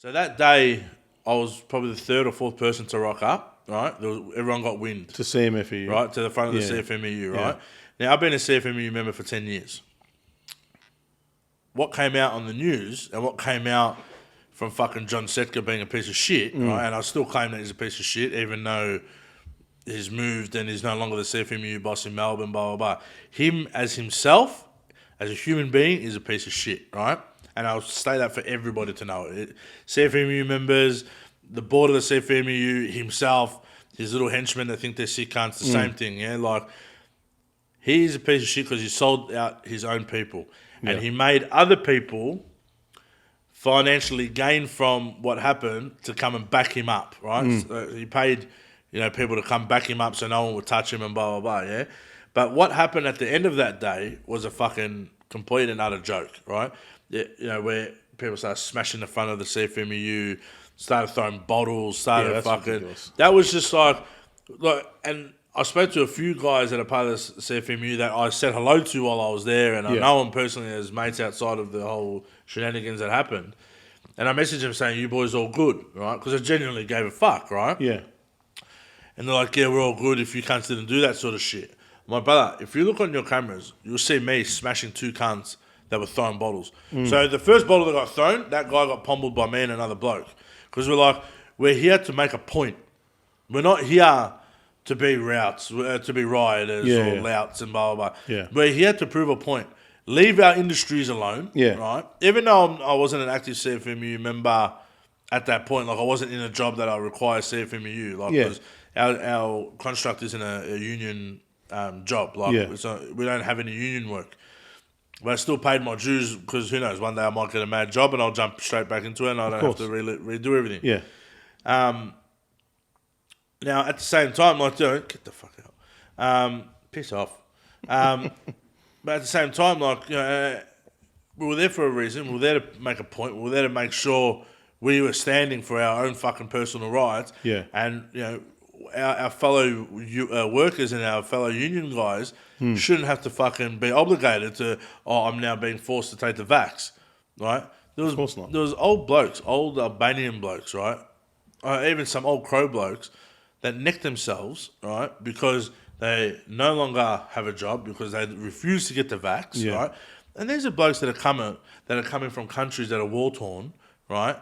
So that day, I was probably the third or fourth person to rock up, right? Everyone got wind. To CMFEU. Right, to the front of the CFMEU, right? Now, I've been a CFMEU member for 10 years. What came out on the news and what came out from fucking John Setka being a piece of shit, right? And I still claim that he's a piece of shit, even though he's moved and he's no longer the CFMEU boss in Melbourne, blah, blah, blah. Him as himself, as a human being, is a piece of shit, right? And I'll say that for everybody to know. CFMEU members, the board of the CFMEU, himself, his little henchmen that think they're sick cunts, the same thing, yeah? Like, he's a piece of shit because he sold out his own people. And he made other people financially gain from what happened to come and back him up, right? So he paid, people to come back him up so no one would touch him and blah, blah, blah, yeah? But what happened at the end of that day was a fucking complete and utter joke, right? Where people started smashing the front of the CFMEU, started throwing bottles, started fucking... Ridiculous. That was just like, and I spoke to a few guys that are part of the CFMEU that I said hello to while I was there, and I know them personally as mates outside of the whole shenanigans that happened. And I messaged them saying, you boys all good, right? Because I genuinely gave a fuck, right? Yeah. And they're like, yeah, we're all good if you cunts didn't do that sort of shit. My brother, if you look on your cameras, you'll see me smashing two cunts that were throwing bottles. So the first bottle that got thrown, that guy got pummeled by me and another bloke. Because we're here to make a point. We're not here to be routes, to be rioters or louts and blah, blah, blah. Yeah. We're here to prove a point. Leave our industries alone, right? Even though I wasn't an active CFMEU member at that point, like I wasn't in a job that I require CFMEU, because our construct isn't a union job. We don't have any union work. But I still paid my dues because who knows, one day I might get a mad job and I'll jump straight back into it and I don't have to redo everything. Yeah. Now, at the same time, get the fuck out. Piss off. But at the same time, we were there for a reason. We were there to make a point. We were there to make sure we were standing for our own fucking personal rights. Yeah. And, our fellow workers and our fellow union guys shouldn't have to fucking be obligated to, I'm now being forced to take the vax, right? Of course not. There was old blokes, old Albanian blokes, right? Even some old Crow blokes that necked themselves, right? Because they no longer have a job because they refuse to get the vax, right? And these are blokes that are coming from countries that are war-torn, right?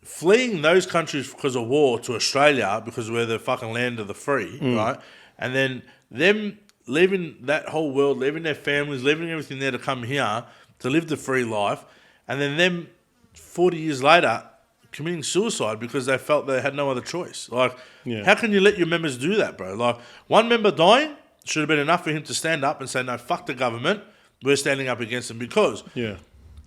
Fleeing those countries because of war to Australia because we're the fucking land of the free, right? And then them leaving that whole world, leaving their families, leaving everything there to come here to live the free life, and then them 40 years later committing suicide because they felt they had no other choice. How can you let your members do that, bro? One member dying should have been enough for him to stand up and say, no, fuck the government, we're standing up against them. Because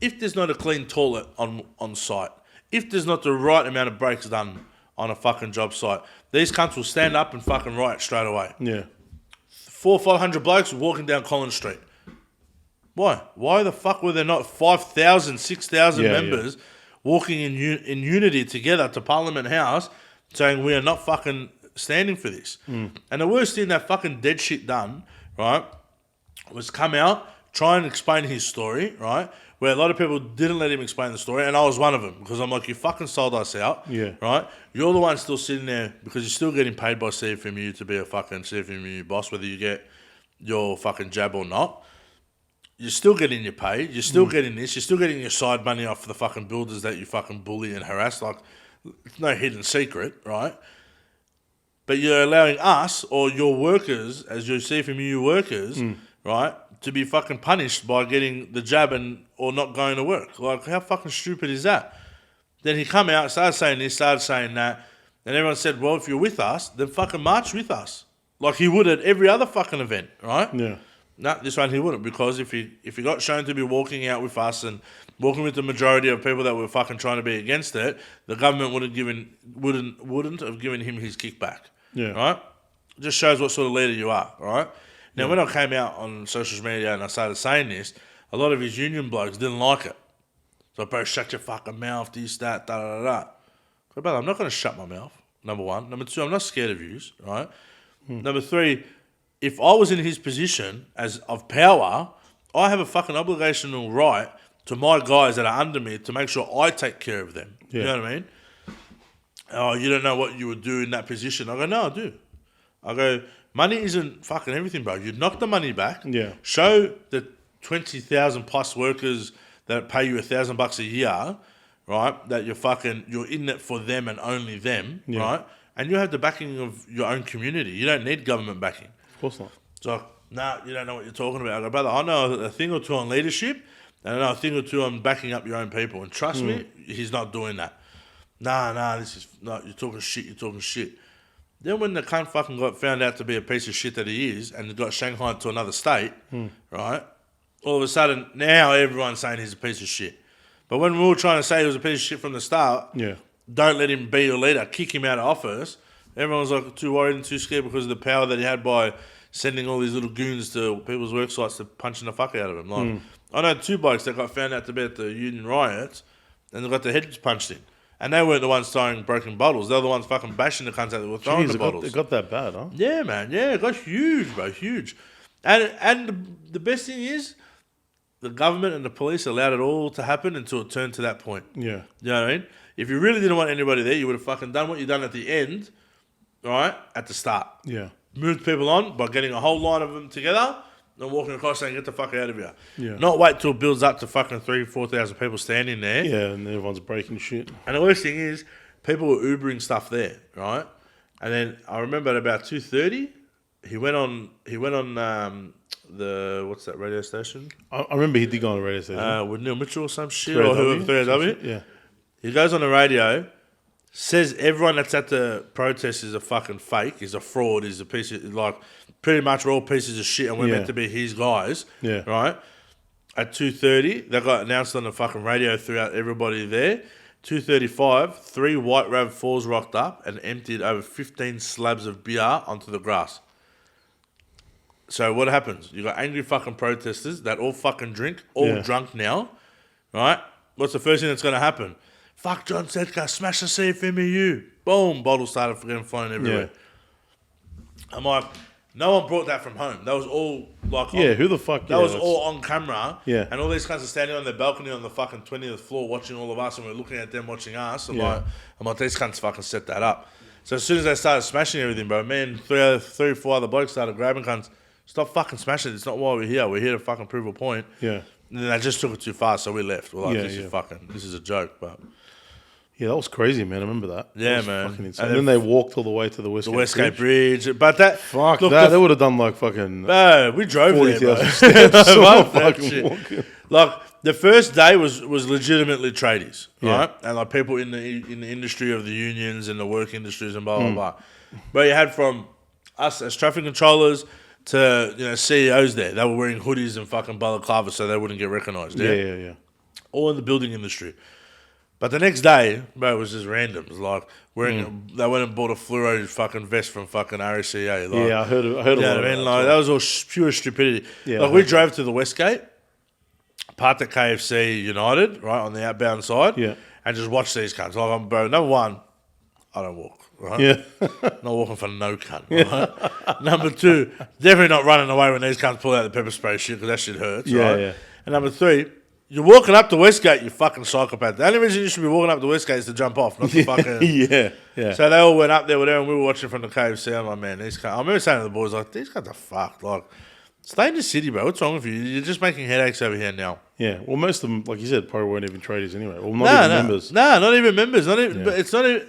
if there's not a clean toilet on site, if there's not the right amount of breaks done on a fucking job site, these cunts will stand up and fucking riot straight away. Yeah. 400 or 500 blokes walking down Collins Street. Why? Why the fuck were there not 5,000, 6,000 members walking in unity together to Parliament House saying we are not fucking standing for this? And the worst thing that fucking dead shit done, right, was come out, try and explain his story, right, where a lot of people didn't let him explain the story, and I was one of them, because I'm like, you fucking sold us out, right? You're the one still sitting there, because you're still getting paid by CFMEU to be a fucking CFMEU boss, whether you get your fucking jab or not. You're still getting your pay, you're still getting this, you're still getting your side money off the fucking builders that you fucking bully and harass, it's no hidden secret, right? But you're allowing us, or your workers, as your CFMEU workers, right, to be fucking punished by getting the jab or not going to work. How fucking stupid is that? Then he come out, started saying this, started saying that, and everyone said, well, if you're with us, then fucking march with us. Like he would at every other fucking event, right? Yeah. No, this one he wouldn't, because if he got shown to be walking out with us and walking with the majority of people that were fucking trying to be against it, the government wouldn't have given him his kickback. Yeah. Right? It just shows what sort of leader you are, right? Now, when I came out on social media and I started saying this, a lot of his union blokes didn't like it. So, bro, shut your fucking mouth, this, that, da, da, da, da. But, brother, I'm not going to shut my mouth, number one. Number two, I'm not scared of yous, right? Number three, if I was in his position of power, I have a fucking obligational right to my guys that are under me to make sure I take care of them. Yeah. You know what I mean? Oh, you don't know what you would do in that position. I go, no, I do. I go, money isn't fucking everything, bro. You knock the money back. Yeah. Show the 20,000 plus workers that pay you $1,000 a year, right? That you're in it for them and only them, right? And you have the backing of your own community. You don't need government backing. Of course not. It's like, nah, you don't know what you're talking about. I go, brother, I know a thing or two on leadership, and I know a thing or two on backing up your own people. And trust me, he's not doing that. Nah, you're talking shit. Then when the cunt fucking got found out to be a piece of shit that he is, and got shanghaied to another state, right? All of a sudden, now everyone's saying he's a piece of shit. But when we were trying to say he was a piece of shit from the start, don't let him be your leader, kick him out of office, everyone was like too worried and too scared because of the power that he had by sending all these little goons to people's work sites to punching the fuck out of them. Like, I know 2 blokes that got found out to be at the union riots, and they got their heads punched in. And they weren't the ones throwing broken bottles. They were the ones fucking bashing the cunts that were throwing the bottles. It got that bad, huh? Yeah, man. Yeah, it got huge, bro. Huge. And the best thing is, the government and the police allowed it all to happen until it turned to that point. Yeah. You know what I mean? If you really didn't want anybody there, you would have fucking done what you done at the end, right? At the start. Yeah. Moved people on by getting a whole line of them together and walking across saying, get the fuck out of here. Yeah. Not wait till it builds up to fucking 3,000-4,000 people standing there. Yeah, and everyone's breaking shit. And the worst thing is, people were Ubering stuff there, right? And then I remember at about 2:30, he went on the, what's that radio station? I remember he did go on the radio station. With Neil Mitchell or some shit, 3AW? or whoever, 3AW. Yeah. He goes on the radio, says everyone that's at the protest is a fucking fake, is a fraud, is a piece of, like, pretty much we're all pieces of shit and we're meant to be his guys, right? At 2:30, that got announced on the fucking radio throughout everybody there. 2:35, 3 white RAV4s rocked up and emptied over 15 slabs of beer onto the grass. So what happens? You got angry fucking protesters that all fucking drink, all drunk now, right? What's the first thing that's going to happen? Fuck John Setka, smash the CFMEU. Boom, bottles started getting flying everywhere. I'm like, no one brought that from home. That was all like... who the fuck... That was all on camera. Yeah. And all these guys are standing on their balcony on the fucking 20th floor watching all of us, and we're looking at them watching us. I'm like, these cunts fucking set that up. So as soon as they started smashing everything, bro, man, 3 or 4 other blokes started grabbing cunts. Stop fucking smashing it. It's not why we're here. We're here to fucking prove a point. Yeah. And then they just took it too far, so we left. We're like, this is a joke, but... Yeah, that was crazy, man. I remember that. Yeah, that man. Fucking insane. And then they walked all the way to the Westgate Bridge. But that... Fuck look, that. They would have done like fucking... we drove 40,000 there, steps. So fucking walking. Like, the first day was legitimately tradies, right? And like people in the industry of the unions and the work industries and blah, blah, blah. But you had from us as traffic controllers to, CEOs there. They were wearing hoodies and fucking balaclavas so they wouldn't get recognised. Yeah. All in the building industry. But the next day, bro, it was just random. It was like they went and bought a fluoro fucking vest from fucking RSCA. Like, I heard of that. I mean, like, that was all pure stupidity. Yeah, like we drove to the Westgate, parked at KFC United, right, on the outbound side, and just watched these cunts. Like, bro, number one, I don't walk, right? Yeah. Not walking for no cunt, right? Number two, definitely not running away when these cunts pull out the pepper spray shit because that shit hurts, right? Yeah. And number three, you're walking up to Westgate, you fucking psychopath. The only reason you should be walking up to Westgate is to jump off, not to fucking... Yeah. So they all went up there with them and we were watching from the KFC. I'm like, man, these cunts... I remember saying to the boys, like, these cunts are fucked. Like, stay in the city, bro. What's wrong with you? You're just making headaches over here now. Yeah. Well, most of them, like you said, probably weren't even traders anyway. Well, not even members. No, not even members. Not even, But it's not even...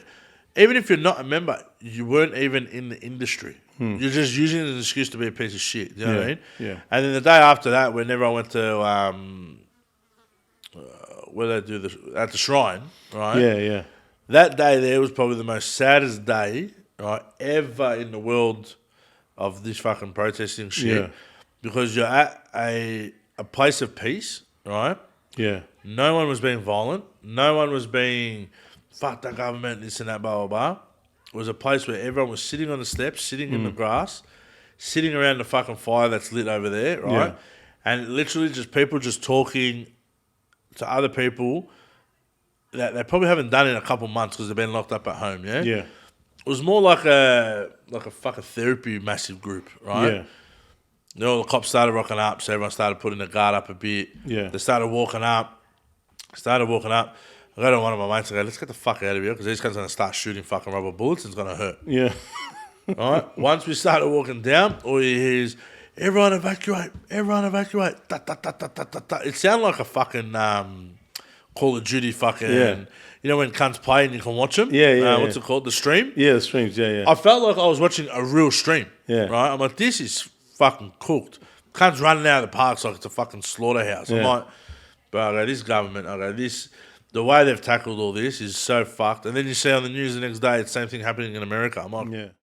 Even if you're not a member, you weren't even in the industry. You're just using it as an excuse to be a piece of shit. You know what I mean? Yeah. And then the day after that, when everyone went to... where they do at the shrine, right? Yeah. That day there was probably the most saddest day, right, ever in the world of this fucking protesting shit. Yeah. Because you're at a place of peace, right? Yeah. No one was being violent. No one was being, fuck that government, this and that, blah, blah, blah. It was a place where everyone was sitting on the steps, sitting in the grass, sitting around the fucking fire that's lit over there, right? Yeah. And literally just people just talking to other people that they probably haven't done in a couple months because they've been locked up at home, yeah? Yeah. It was more like a fucking therapy massive group, right? Yeah. You know, the cops started rocking up, so everyone started putting the guard up a bit. Yeah. They started walking up, Started walking up. I go to one of my mates. I go, let's get the fuck out of here because these guys are going to start shooting fucking rubber bullets and it's going to hurt. Yeah. All right. Once we started walking down, all you hear is, everyone evacuate, everyone evacuate. Da, da, da, da, da, da, da. It sounded like a fucking Call of Duty fucking, you know when cunts play and you can watch them? What's it called? The stream? Yeah, the streams, yeah. I felt like I was watching a real stream. Yeah. Right? I'm like, this is fucking cooked. Cunts running out of the parks like it's a fucking slaughterhouse. I'm Yeah. like, but I go, this government, the way they've tackled all this is so fucked. And then you see on the news the next day, it's the same thing happening in America. I'm like, Yeah.